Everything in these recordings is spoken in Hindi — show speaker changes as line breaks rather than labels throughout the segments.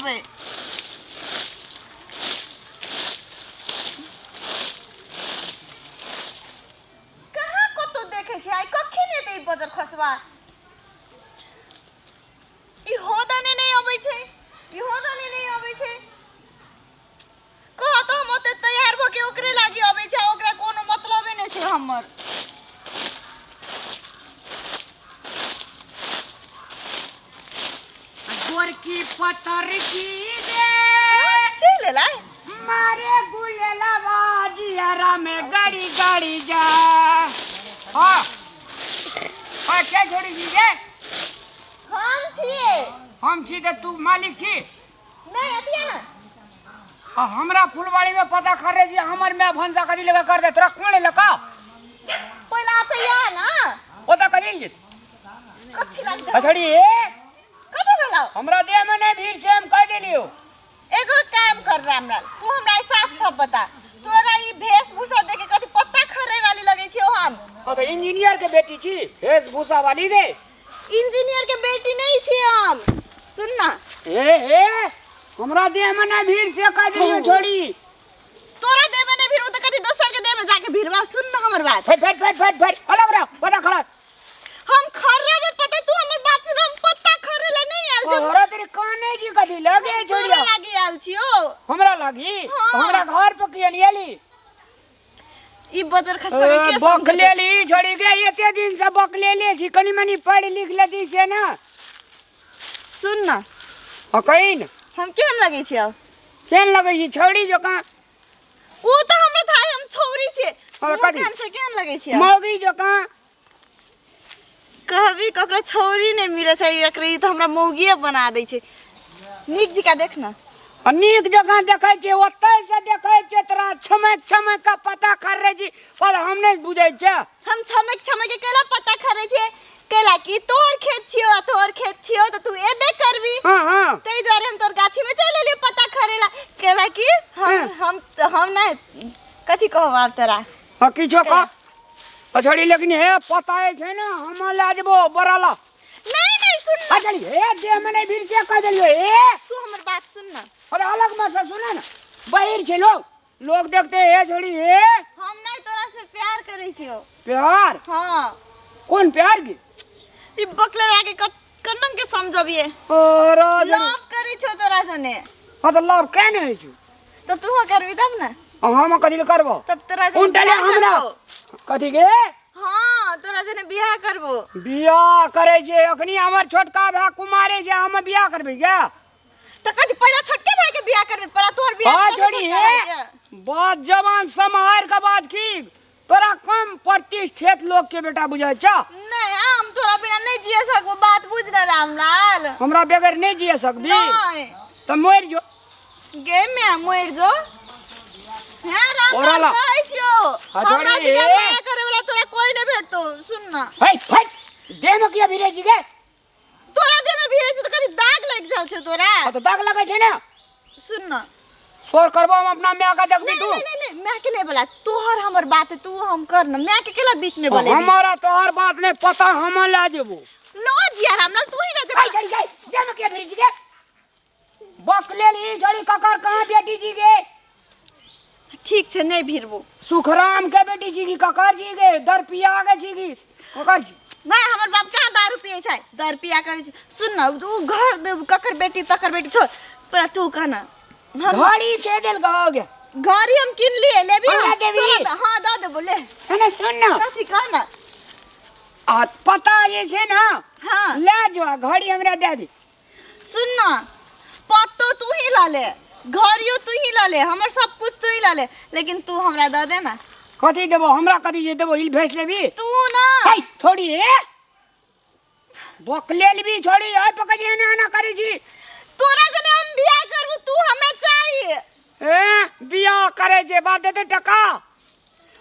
आवे। कहाँ को तो देखे छे आई कखी ने ते बजर खसवा ई होदने नहीं आवे छे, ई होदने नहीं आवे छे। कहा तो हम ओते तैयार भ के ओकरे लागी आवे छे, ओकरा कोनो मतलबे नै छे हमर।
गोरकी पतर की दे
चले ला
मारे गुलेला बाजियारा में गाड़ी गाड़ी जा। हाँ क्या छोड़ी दीजिए?
हम छिए।
हम छी तो तू मालिक छी
नहीं अतिया ना
हमरा फुलवाड़ी में पता कर रहे जी हमर में भंसा कदी लगा कर दे तोरा कौन लका
पहिला अतिया ना
पता कदी ले
कथि लाग जा
अछड़ी ए
कथि भेला
हमरा देह में नहीं भीड़ से हम कह देलियो।
एगो काम कर रामलाल तू हमरा साफ साफ बता तोरा ई वेशभूषा देखे कथि पत्ता खरे वाली लगे छियो हम।
तो इंजीनियर के बेटी छी वेशभूषा वाली रे।
इंजीनियर के बेटी नहीं छी हम। सुन ना
ए हमरा देह में नहीं भीड़ से कह देलियो छोड़ी।
तोरा देह में नहीं भीड़ त कथि दोसर के देह में जाके भीड़वा। सुन ना हमर बात
फट अलग रह पता खड़ा
हम खर्रा में पता तू हमर बात सुन हम पत्ता खरे ला नहीं आल जे
हमरा तेरे काने जी कथि लगे छोड़िया
तोरा लागी आल छियो
हमरा लागी
हाँ।
हमरा घर पे किया लियाली
ई बजर खसवा के के
बक लेली छोड़ी के एते दिन से बक ले छी कनी मनी पढ़ लिख लेती से ना।
सुन ना
कहीं
हम केहन लगे छियो
केन लगे छी छोड़ी जो का
ऊ तो हमरा था हम छौरी छे
हाँ,
ऊ
कथी?
केहन से केहन लगे छियो
मौगी जो का
कहबी ककरा छौरी नहीं मिले छै एकरे तो हमरा मौगिए बना दै छै। नीक जिका देख ना
नीक जगह देखे छे ओतै से देखे छे तोरा छमक का पता कर रे जी पर हम नहीं बुझै छे।
हम छमक के केला पता करे छे केला की तोर खेत छियो तो तू एबे करबी।
हां
तै द्वारे हम तोर गाछी में चल एलियो पता करेला केला की हम नहीं कथि कहब आब तोरा
किछो का अछड़ी लेकिन हे पता है छे ना हम ला जबो बराला
नहीं सुन ना
अछड़ी हे दे मने भीड़ से कह देलियो ए
तू हमर बात सुन ना
अरे अलग में से सुने ना बाहर छे लोग देखते हे छोड़ी हे
हम नहीं तोरा से प्यार करे छियो।
प्यार
हां
कौन प्यार की
ई बकले लागे कन्नन के समझबिए
और
लव करे छो तोरा सने
हां तो लव केन है छु
तो तू हो करबी तब ना
हम कदिल करबो
तब तोरा
कौन डाले हमरा कथि के
हां तोरा जने बियाह करबो।
बियाह करे जे अखनी हमर छोटका भाई कुमारे जे हम बियाह करबे क्या
तो कथि पहला छोटके भाई के बियाह करबे पहला तोहर बियाह
हां
करबे
छोड़ी
छोटका भाई
है
के।
बात जवान समार का बात की तोरा कम प्रतिष्ठित लोग के बेटा बुझाय छ
नहीं हम तोरा बिना नहीं जिए सकबो बात बुझ ना रामलाल
हमरा बगैर नहीं जिए सकबी
नहीं
त मोर जो
गे में मोर जो हां
ओराला।
रामलाल कहै छियो
हाँ,
हमरा
छोड़ी,
जिका
ए।
बियाह करे वाला तोरा कोई नहीं भेटतो। सुन ना
फट दे में किया भिरे जी के
तोरा दे में भीरे छ तो कथि दाग लग जाउ छ तोरा।
तो दाग लगे छे ना
सुन ना
शोर करबो हम अपना मैं का देखबी तू
नहीं मैं के नहीं बोला तोहर हमर बात है तू हम कर ना मैं के केला बीच में बोले
हमारा तोहर बात नहीं पता हम ला जेबो
लो जिया रामलाल तू ही ले जा
जाई दे में किया भिरे जी के बक ले ली जड़ी ककर कहां बेटी जी के
ठीक छे नहीं भिरबो
सुखराम के बेटी जी की ककर जी के दर पिया के जी की ककर जी
मैं हमर बाप कहाँ दारू पिए छै दारू पिया करे छै। सुन ना तू घर ककर बेटी तकर बेटी छोड़ पर तू कहना हम
घड़ी के दिल गओगे
घरी हम किन लिए लेबी
हमरा देबी?
हां द दे बोले
है सुन ना
कथि कहना
आ पता ये छे ना
हां
ले जो घड़ी हमरा दे दी।
सुन ना पत्तो तू ही ला ले घरियो तू ही ला ले हमर सब कुछ तू ही ला ले लेकिन तू हमरा द दे ना
कथि देबो हमरा कथि जे देबो इल भेज लेबी
तू ना
हाय थोड़ी है बक ले लेबी छोड़ी आय पकड़ लेना ना करी जी
तोरा जने हम बियाह करबू तू हमरा चाहिए
ए बियाह करे जे बात देते टका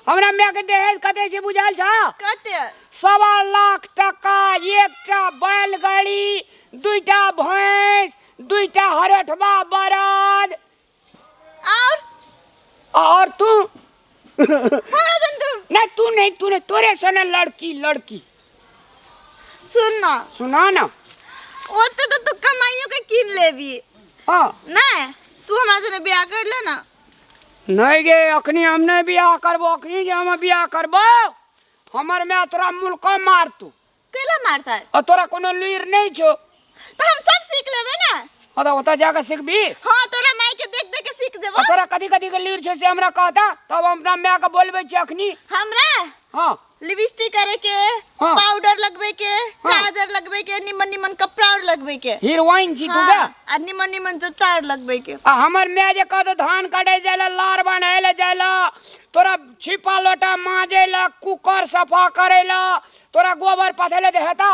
हमरा में के दहेज कते से बुझाल छ
कते
1.25 लाख टका एकटा बैलगाड़ी दुईटा भैंस दुईटा हरठवा बरद और तू
हमरा जन तू
नहीं तू नहीं तोरे सने लड़की
सुन ना
सुना ना
ओते तो तू कमाइयो के किन लेबी
हाँ
नहीं तू हमरा जने बियाह कर ले ना।
नहीं गे अखनी हम नहीं बियाह करबो, अखनी जे हम बियाह करबो हमर में तोरा मुल्का मार तू।
केला मारता है
और तोरा कोनो लुईर नहीं छो
तो हम सब सीख लेबे ना।
अदा ओता जाके सीखबी।
हां तोरा माई के देख देख के सीख जेबो।
और तोरा कदी कदी के लुईर छो से हमरा कहता तब हम अपना मां के बोलबे छी अखनी।
हमरा
हां
लिपस्टिक करे के,
हाँ।
पाउडर लगवे के,
हाँ।
काजर लगवे के, निमन निमन कपड़ा और लगवे के,
हीरोइन छी तू गे।
आ निमन निमन जूता और लगवे के।
आ हमर मां जे कहत धान काटे जाला, लार बनाएले जाला, तोरा छिपा लोटा माजेला, कुकर सफा करेला, तोरा गोबर पथेले दे हेता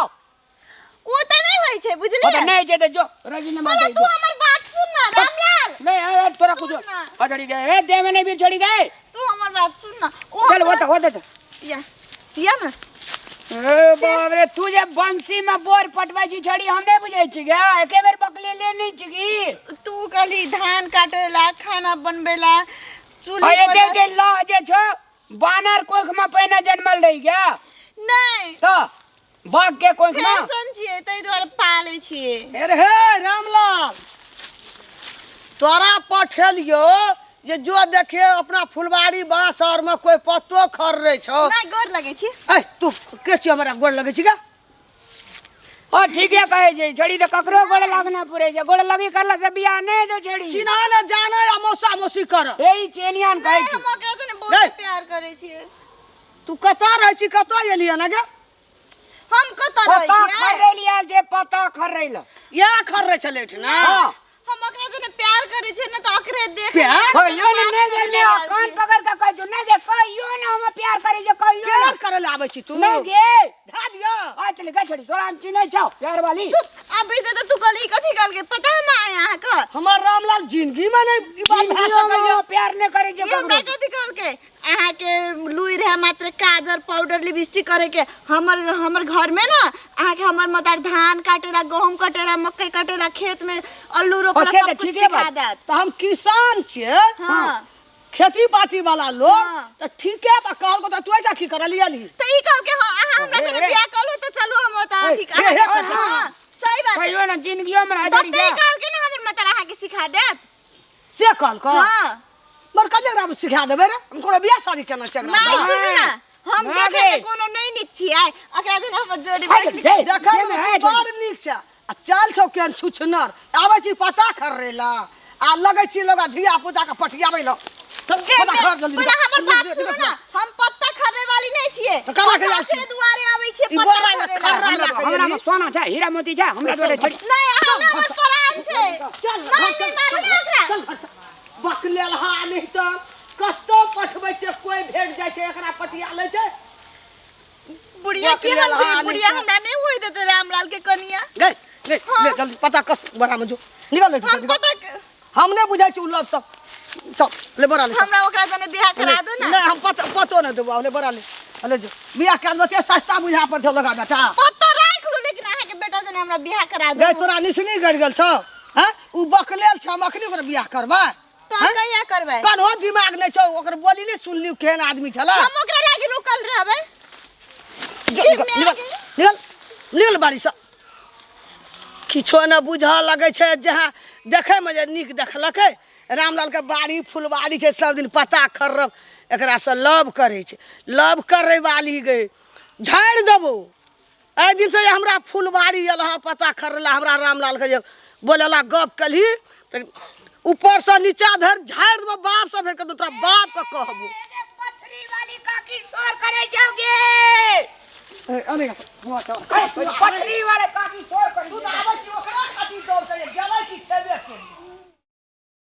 वो त नहीं होई छे
ओ
बुझलिए।
त नहीं जे जो रजीना मार
बोला
दे
तू हमर बात सुन ना रामलाल।
नहीं है तोरा कुछ
सुन ना।
अजड़ी गए ए दे में नहीं भी चढ़ी गए।
तू हमर बात सुन ना।
चल होता
या ना
ए बाप रे तू जे बंसी में बोर पटवा छी छड़ी हम नहीं बुझै छी गे, एके बेर बकले ले नहीं छी की।
तू कली धान काटेला, खाना बनबेला, चूल्ही
अरे
पर
दे ला जे छो बानर कोख में पहिने जन्मल रही गे
नहीं
तो बाघ के कोख में
फैशन छिए तै द्वारे पाले छिए।
अरे हे रामलाल तोरा पठेलियो जे जो देखे अपना फुलबाड़ी बड़ा शहर में कोई पत्तो खर रहे छो।
नहीं गोर लगे छी।
ए तू के छी हमरा गोड़ लगे छी का?
ओ ठीके कहे छै छड़ी तो ककरो गोड़ लगना पड़े छै, गोड़ लगी करला से बियाह नहीं दे छड़ी।
चिन्हा न जाने या मौसा मौसी कर।
एई चेनियान कहे
नहीं
छी
हम ओकरा से
नहीं।
बहुत प्यार करे छिए।
तू कता रह छी कता एलिया ना गे?
हम कत रहै
पता
छिए।
खरेलिया जे पता खरेला
या खर रहे छले ना।
हां
हम ओकरा से प्यार करे छिए ना तो ओकरे देख
प्यार?
हो यो ने दे ने कान पकड़ के कह जो ना जे कहियो ना हम प्यार करे जे कहियो
प्यार
ना
करे ला आवे छी तू।
नहीं गे
धा दियो।
आ चल गे छड़ी तोरा हम चिन्है छौ प्यार वाली।
अभी से तो तू कली कथी कल के पता है ना यहाँ का
हमार रामलाल जिंदगी में नहीं ई बात भा सकैया।
प्यार नहीं करे जे
ये हमरा
ककरो।
कथी कल के अहाँ के लुई रहे मात्र काजर पाउडर लिपस्टिक करे के। हमर घर में ना अहाँ के हमर मतार धान काटेला, गहूम काटेला, मकई काटेला, खेत में आलू रोपला,
से
सब
तो
कुछ
ठीके
सिखा
बात।
देत।
तो हम किसान छिए
हां
खेती बाती वाला लोग
हाँ।
तो ठीके बा कहल को तो तू ऐसा की करलिया ली।
तो ई कल के हां अहाँ हमरा से बियाह कलो तो चलो हम होता ठीक
हे, हे,
है।
हे,
हां सही बात है।
कहियो ना जिंदगियों में
तब
हजरी
तो
गे
ई कल के ना हमर मतार अहाँ के सिखा देत।
से कहल को
हां
मर कल एकरा सिखा देबे रे हम कोनो बियाह शादी केना चल
माई
रहा
सुन ना हम
ना
देखे
गे।
के कोनो नहीं निक छियै ओकरा दिन हमर जोड़ी
हाय,
बैठ
हे,
देखै
में है
में बड़ नीक छै आ चाल छौ केन छुछनर आबै छी पता करेला आ लगै छी लोग धिया पुता के पटियाबै ल तब पता कर जल्दी
बोला हमर बात सुनो ना हम पत्ता खरने वाली नहीं छिए।
तो कहाँ के जाइ छी?
के दुआरे आबै छिए
ई
पत्ता
बोरा में
खरने
खर्रा
वाली।
ला
हमरा में सोना छै, हीरा मोती छै, हमरा जोड़े छड़ी।
नहीं हमर प्राण छै।
चल
नहीं मारू ना ओकरा।
बकलेल हा नहीं तो कस्तो पठबै छै कोई भेट जाय छै एकरा पटिया ले छै।
बुढ़िया की
बकलेल
हम छै
हा
बुढ़िया
नहीं
हमरा नहीं होई देते रामलाल के कनिया।
गए ले ले जल्दी पता कस बड़ा में जो निकल ले
हम पता
हम नहीं बुझाई छी उल्लभ सब चल ले बड़ा ले चल।
हमरा ओकरा जने बियाह करा दो ना।
नहीं हम पतो नहीं देबो ले बड़ा ले जो बियाह के आदमी सस्ता बुझा पर छौ लगा बेटा।
पत्ता राख लो लेकिन अहाँ के बेटा जने हमरा बियाह करा दो।
गए तोरा निसनी गड़ गेल छौ हैं उ बकलेल छ हम अखनी ओकर बियाह करबै
तो कहिया करबै?
कनो दिमाग नहीं छौ ओकर बोली नहीं सुनली केहन आदमी छला।
हम ओकरा लागी रुकल रहबै।
निकल निकल बाड़ी से किछो न बुझा लगे छै जहाँ देखे में जे नीक देखलकै रामलाल के बाड़ी फुलबाड़ी छै सब दिन पता खर्रब एकरा से लव करे छै लव करे वाली गए झाड़ देबो ए दिन से हमरा फुलबाड़ी अलहा पता खरला हमरा रामलाल के जे बोलेला गप कलही ऊपर से नीचा धर झाड़ देबो बाप से फेर तोरा बाप के कहबो
पथरी वाली काकी शोर करे जाओगे।
अरे
पथरी वाले काकी शोर करे
तू आबै छी ओकरा खातिर दौड़ के गेलै कि छेबे के